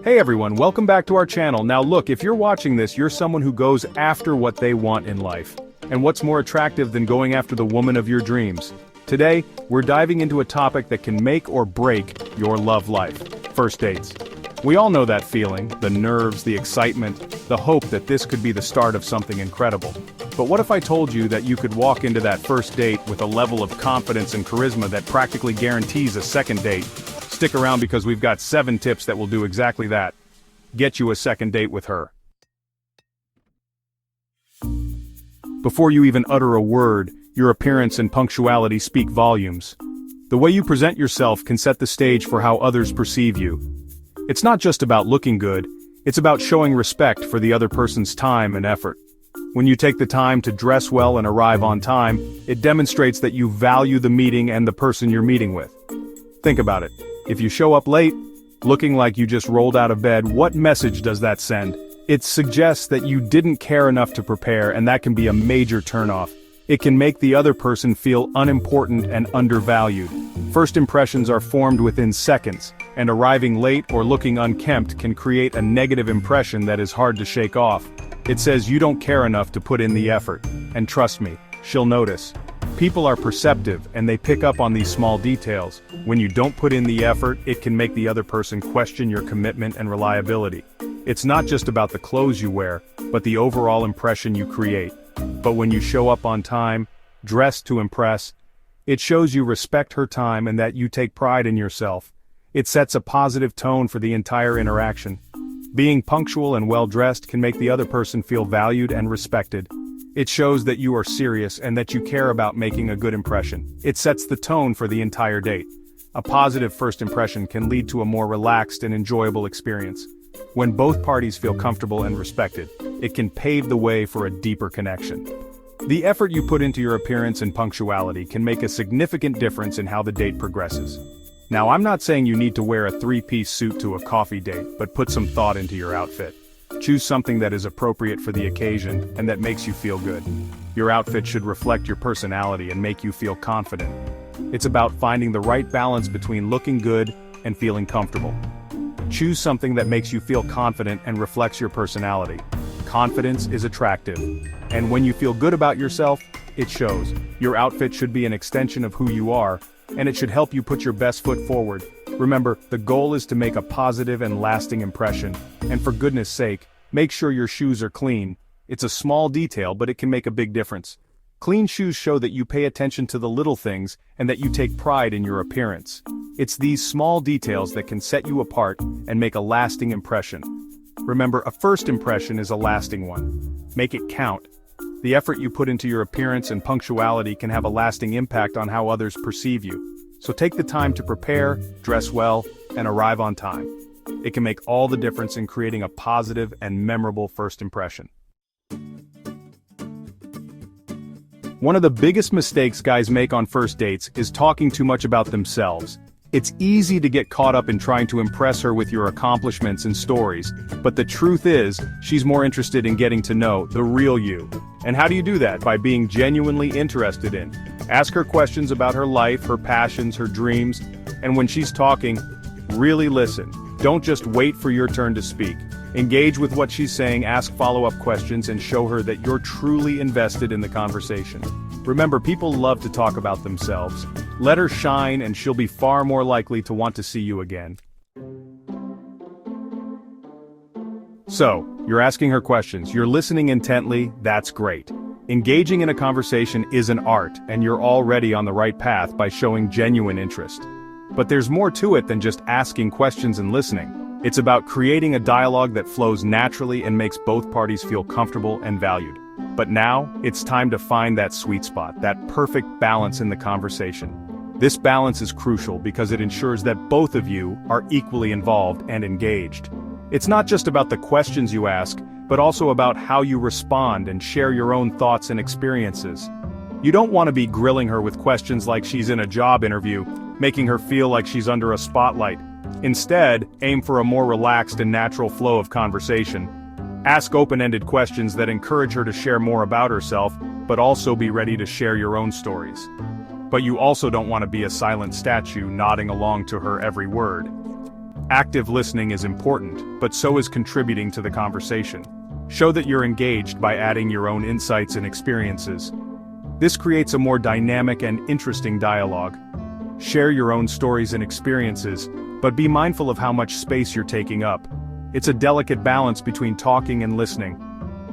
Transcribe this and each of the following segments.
Hey everyone, welcome back to our channel. Now look, if you're watching this, you're someone who goes after what they want in life. And what's more attractive than going after the woman of your dreams? Today, we're diving into a topic that can make or break your love life. First dates. We all know that feeling, the nerves, the excitement, the hope that this could be the start of something incredible. But what if I told you that you could walk into that first date with a level of confidence and charisma that practically guarantees a second date? Stick around because we've got 7 tips that will do exactly that. Get you a second date with her. Before you even utter a word, your appearance and punctuality speak volumes. The way you present yourself can set the stage for how others perceive you. It's not just about looking good, it's about showing respect for the other person's time and effort. When you take the time to dress well and arrive on time, it demonstrates that you value the meeting and the person you're meeting with. Think about it. If you show up late, looking like you just rolled out of bed, what message does that send? It suggests that you didn't care enough to prepare, and that can be a major turnoff. It can make the other person feel unimportant and undervalued. First impressions are formed within seconds, and arriving late or looking unkempt can create a negative impression that is hard to shake off. It says you don't care enough to put in the effort, and trust me, she'll notice. People are perceptive and they pick up on these small details. When you don't put in the effort, it can make the other person question your commitment and reliability. It's not just about the clothes you wear, but the overall impression you create. But when you show up on time, dressed to impress, it shows you respect her time and that you take pride in yourself. It sets a positive tone for the entire interaction. Being punctual and well-dressed can make the other person feel valued and respected. It shows that you are serious and that you care about making a good impression. It sets the tone for the entire date. A positive first impression can lead to a more relaxed and enjoyable experience. When both parties feel comfortable and respected, it can pave the way for a deeper connection. The effort you put into your appearance and punctuality can make a significant difference in how the date progresses. Now, I'm not saying you need to wear a 3-piece suit to a coffee date, but put some thought into your outfit. Choose something that is appropriate for the occasion and that makes you feel good. Your outfit should reflect your personality and make you feel confident. It's about finding the right balance between looking good and feeling comfortable. Choose something that makes you feel confident and reflects your personality. Confidence is attractive, and when you feel good about yourself, it shows. Your outfit should be an extension of who you are, and it should help you put your best foot forward. Remember, the goal is to make a positive and lasting impression, and for goodness sake, make sure your shoes are clean. It's a small detail, but it can make a big difference. Clean shoes show that you pay attention to the little things and that you take pride in your appearance. It's these small details that can set you apart and make a lasting impression. Remember, a first impression is a lasting one. Make it count. The effort you put into your appearance and punctuality can have a lasting impact on how others perceive you. So take the time to prepare, dress well, and arrive on time. It can make all the difference in creating a positive and memorable first impression. One of the biggest mistakes guys make on first dates is talking too much about themselves. It's easy to get caught up in trying to impress her with your accomplishments and stories, but the truth is, she's more interested in getting to know the real you. And how do you do that? By being genuinely interested in. Ask her questions about her life, her passions, her dreams, and when she's talking, really listen. Don't just wait for your turn to speak. Engage with what she's saying, ask follow-up questions, and show her that you're truly invested in the conversation. Remember, people love to talk about themselves. Let her shine and she'll be far more likely to want to see you again. So, you're asking her questions, you're listening intently, that's great. Engaging in a conversation is an art, and you're already on the right path by showing genuine interest. But there's more to it than just asking questions and listening. It's about creating a dialogue that flows naturally and makes both parties feel comfortable and valued. But now, it's time to find that sweet spot, that perfect balance in the conversation. This balance is crucial because it ensures that both of you are equally involved and engaged. It's not just about the questions you ask, but also about how you respond and share your own thoughts and experiences. You don't want to be grilling her with questions like she's in a job interview, making her feel like she's under a spotlight. Instead, aim for a more relaxed and natural flow of conversation. Ask open-ended questions that encourage her to share more about herself, but also be ready to share your own stories. But you also don't want to be a silent statue nodding along to her every word. Active listening is important, but so is contributing to the conversation. Show that you're engaged by adding your own insights and experiences. This creates a more dynamic and interesting dialogue. Share your own stories and experiences, but be mindful of how much space you're taking up. It's a delicate balance between talking and listening.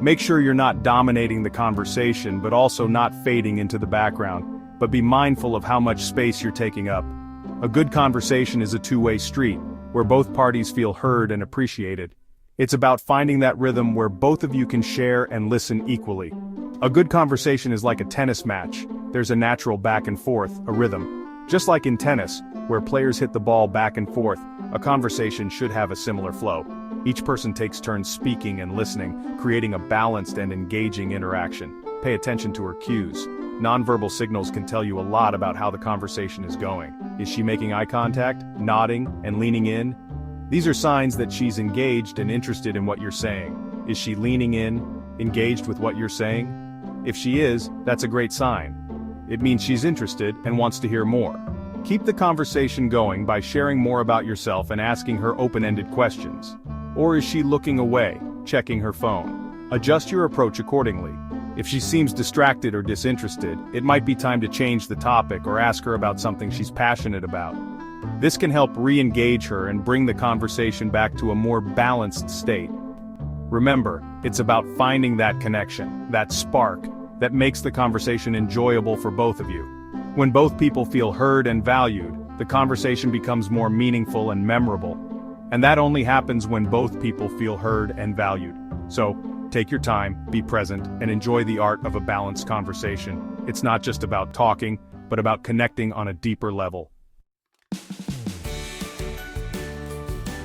Make sure you're not dominating the conversation, but also not fading into the background, but be mindful of how much space you're taking up. A good conversation is a two-way street, where both parties feel heard and appreciated. It's about finding that rhythm where both of you can share and listen equally. A good conversation is like a tennis match. There's a natural back and forth, a rhythm. Just like in tennis, where players hit the ball back and forth, a conversation should have a similar flow. Each person takes turns speaking and listening, creating a balanced and engaging interaction. Pay attention to her cues. Nonverbal signals can tell you a lot about how the conversation is going. Is she making eye contact, nodding, and leaning in? These are signs that she's engaged and interested in what you're saying. Is she leaning in, engaged with what you're saying? If she is, that's a great sign. It means she's interested and wants to hear more. Keep the conversation going by sharing more about yourself and asking her open-ended questions. Or is she looking away, checking her phone? Adjust your approach accordingly. If she seems distracted or disinterested, it might be time to change the topic or ask her about something she's passionate about. This can help re-engage her and bring the conversation back to a more balanced state. Remember, it's about finding that connection, that spark, that makes the conversation enjoyable for both of you. When both people feel heard and valued, the conversation becomes more meaningful and memorable. And that only happens when both people feel heard and valued. So, take your time, be present, and enjoy the art of a balanced conversation. It's not just about talking, but about connecting on a deeper level.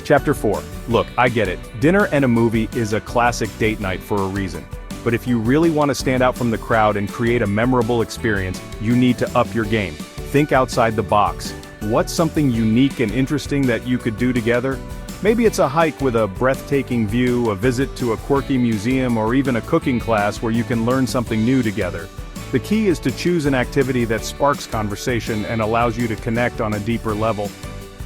Chapter 4. Look, I get it. Dinner and a movie is a classic date night for a reason. But if you really want to stand out from the crowd and create a memorable experience, you need to up your game. Think outside the box. What's something unique and interesting that you could do together? Maybe it's a hike with a breathtaking view, a visit to a quirky museum, or even a cooking class where you can learn something new together. The key is to choose an activity that sparks conversation and allows you to connect on a deeper level.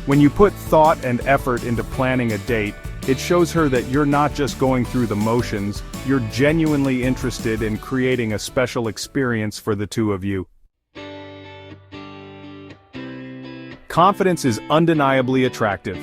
When you put thought and effort into planning a date, it shows her that you're not just going through the motions, you're genuinely interested in creating a special experience for the two of you. Confidence is undeniably attractive.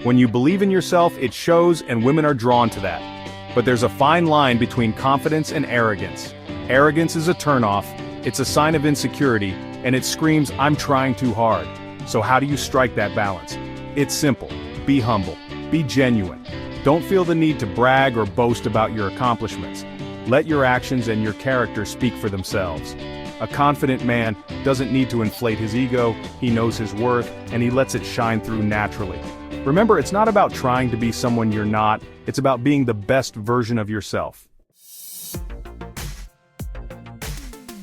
When you believe in yourself, it shows and women are drawn to that. But there's a fine line between confidence and arrogance. Arrogance is a turnoff, it's a sign of insecurity, and it screams, "I'm trying too hard." So how do you strike that balance? It's simple. Be humble. Be genuine. Don't feel the need to brag or boast about your accomplishments. Let your actions and your character speak for themselves. A confident man doesn't need to inflate his ego, he knows his worth, and he lets it shine through naturally. Remember, it's not about trying to be someone you're not, it's about being the best version of yourself.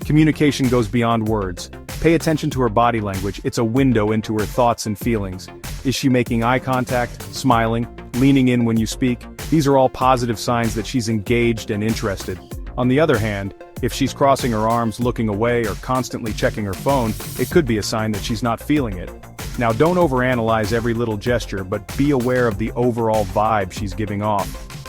Communication goes beyond words. Pay attention to her body language, it's a window into her thoughts and feelings. Is she making eye contact, smiling, leaning in when you speak? These are all positive signs that she's engaged and interested. On the other hand, if she's crossing her arms, looking away, or constantly checking her phone, it could be a sign that she's not feeling it. Now don't overanalyze every little gesture, but be aware of the overall vibe she's giving off.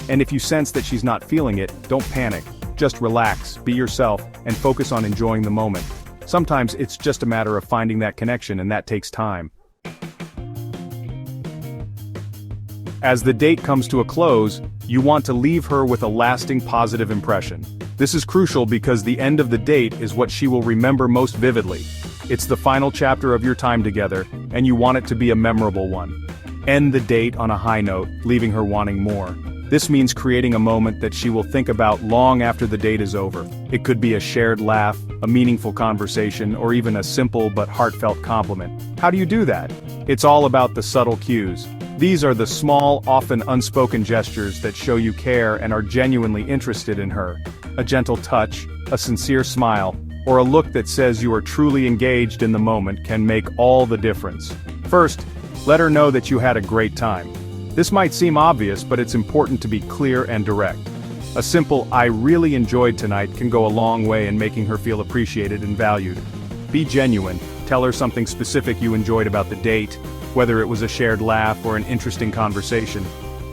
And if you sense that she's not feeling it, don't panic. Just relax, be yourself, and focus on enjoying the moment. Sometimes it's just a matter of finding that connection, and that takes time. As the date comes to a close, you want to leave her with a lasting positive impression. This is crucial because the end of the date is what she will remember most vividly. It's the final chapter of your time together, and you want it to be a memorable one. End the date on a high note, leaving her wanting more. This means creating a moment that she will think about long after the date is over. It could be a shared laugh, a meaningful conversation, or even a simple but heartfelt compliment. How do you do that? It's all about the subtle cues. These are the small, often unspoken gestures that show you care and are genuinely interested in her. A gentle touch, a sincere smile, or a look that says you are truly engaged in the moment can make all the difference. First, let her know that you had a great time. This might seem obvious, but it's important to be clear and direct. A simple "I really enjoyed tonight" can go a long way in making her feel appreciated and valued. Be genuine, tell her something specific you enjoyed about the date. whether it was a shared laugh or an interesting conversation.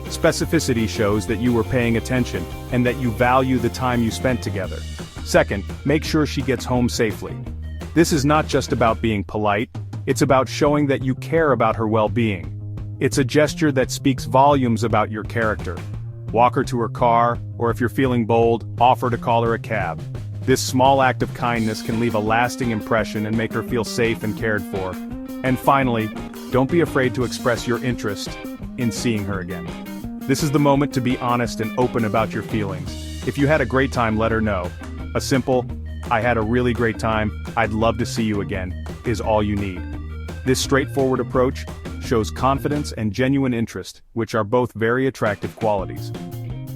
Specificity shows that you were paying attention, and that you value the time you spent together. Second, make sure she gets home safely. This is not just about being polite, it's about showing that you care about her well-being. It's a gesture that speaks volumes about your character. Walk her to her car, or if you're feeling bold, offer to call her a cab. This small act of kindness can leave a lasting impression and make her feel safe and cared for. And finally, don't be afraid to express your interest in seeing her again. This is the moment to be honest and open about your feelings. If you had a great time, let her know. A simple, "I had a really great time, I'd love to see you again," is all you need. This straightforward approach shows confidence and genuine interest, which are both very attractive qualities.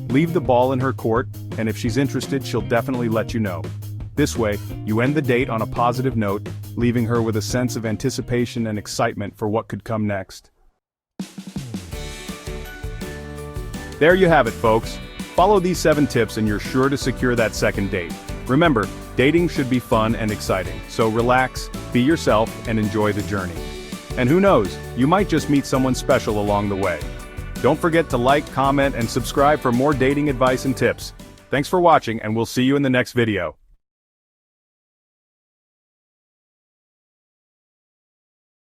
Leave the ball in her court, and if she's interested, she'll definitely let you know. This way, you end the date on a positive note, leaving her with a sense of anticipation and excitement for what could come next. There you have it, folks. Follow these 7 tips and you're sure to secure that second date. Remember, dating should be fun and exciting, so relax, be yourself, and enjoy the journey. And who knows, you might just meet someone special along the way. Don't forget to like, comment, and subscribe for more dating advice and tips. Thanks for watching, and we'll see you in the next video.